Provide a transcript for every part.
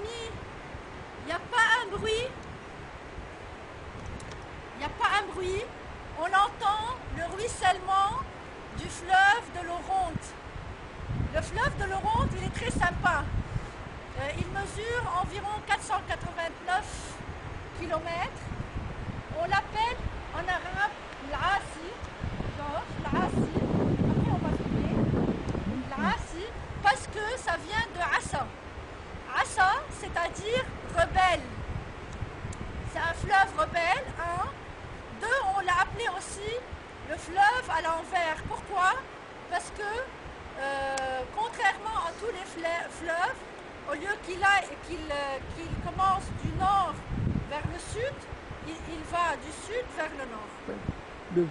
amis, il n'y a pas un bruit. Il n'y a pas un bruit. On entend le ruissellement du fleuve de l'Oronte. Le fleuve de l'Oronte, il est très sympa. Il mesure environ 489 km. On l'appelle en arabe l'Asi. L'Asi. Après on va filmer. L'Asi, parce que ça vient de Assa. Assa, c'est-à-dire rebelle. C'est un fleuve rebelle, un. Deux, on l'a appelé aussi le fleuve à l'envers. Pourquoi? Parce que, contrairement à tous les fleuves, au lieu qu'il commence du nord vers le sud, il va du sud vers le nord.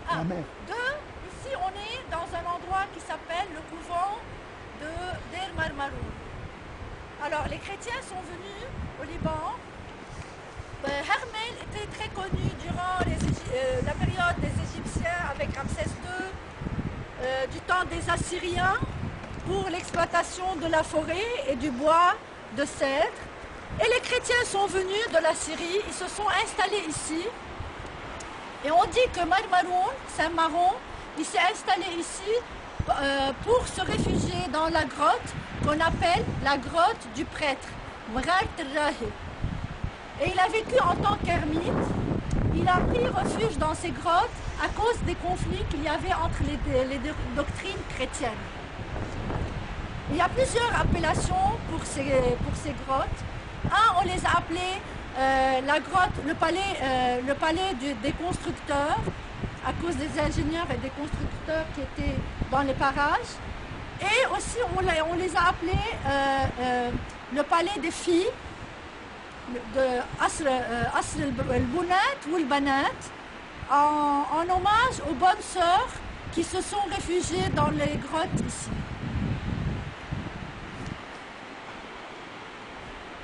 La mer. Deux, ici on est dans un endroit qui s'appelle le couvent de Der Marmaroun. Alors les chrétiens sont venus au Liban. Hermel était très connu durant la période des Égyptiens avec Ramsès II, du temps des Assyriens, pour l'exploitation de la forêt et du bois de cèdre. Et les chrétiens sont venus de la Syrie, ils se sont installés ici. Et on dit que Marmaroun, Saint-Maron, il s'est installé ici pour se réfugier dans la grotte qu'on appelle la grotte du prêtre, Mghart al-Rahib. Et il a vécu en tant qu'ermite. Il a pris refuge dans ces grottes à cause des conflits qu'il y avait entre les doctrines chrétiennes. Il y a plusieurs appellations pour ces grottes. Un, on les a appelées la grotte, le palais des constructeurs, à cause des ingénieurs et des constructeurs qui étaient dans les parages. Et aussi, on les a appelés le palais des filles, de Asr al-Bunat ou al-Banat, en hommage aux bonnes sœurs qui se sont réfugiées dans les grottes ici.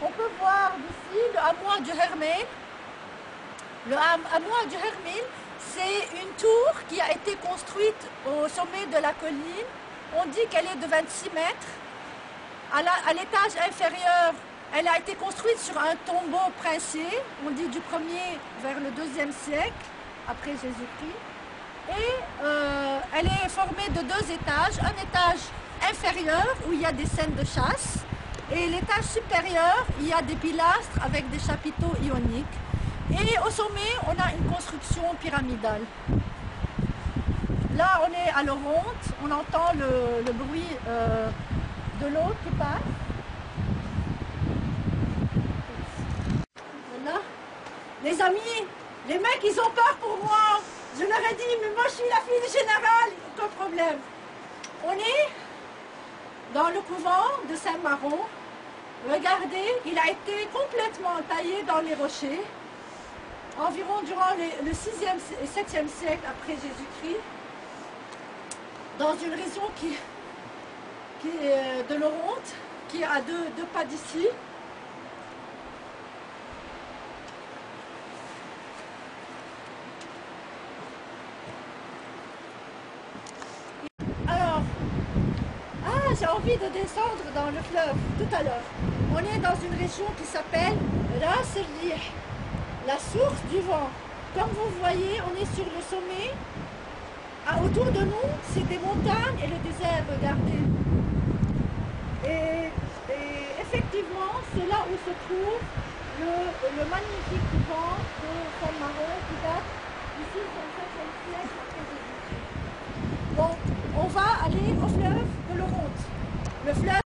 On peut voir ici le hameau du Hermel. Le hameau du Hermel, c'est une tour qui a été construite au sommet de la colline. On dit qu'elle est de 26 mètres. À l'étage inférieur, elle a été construite sur un tombeau princier, on dit du 1er vers le 2e siècle, après Jésus-Christ. Et elle est formée de 2 étages. Un étage inférieur où il y a des scènes de chasse. Et l'étage supérieur, il y a des pilastres avec des chapiteaux ioniques. Et au sommet, on a une construction pyramidale. Là, on est à l'Oronte, on entend le bruit de l'eau qui passe. Voilà. Les amis, les mecs, ils ont peur pour moi. Je leur ai dit, mais moi, je suis la fille du général, aucun problème. On est dans le couvent de Saint-Maron. Regardez, il a été complètement taillé dans les rochers, environ durant le 6e et 7e siècle après Jésus-Christ, dans une région qui est de l'Oronte, qui est à deux pas d'ici. Alors, j'ai envie de descendre dans le fleuve tout à l'heure. On est dans une région qui s'appelle Ras el-Rih, la source du vent. Comme vous voyez, on est sur le sommet. Autour de nous, c'est des montagnes et le désert, regardez. Et effectivement, c'est là où se trouve le magnifique couvent de Saint-Maron qui date ici du 7e siècle après Jésus-Christ. Donc, on va aller au fleuve de l'Oronte. Le fleuve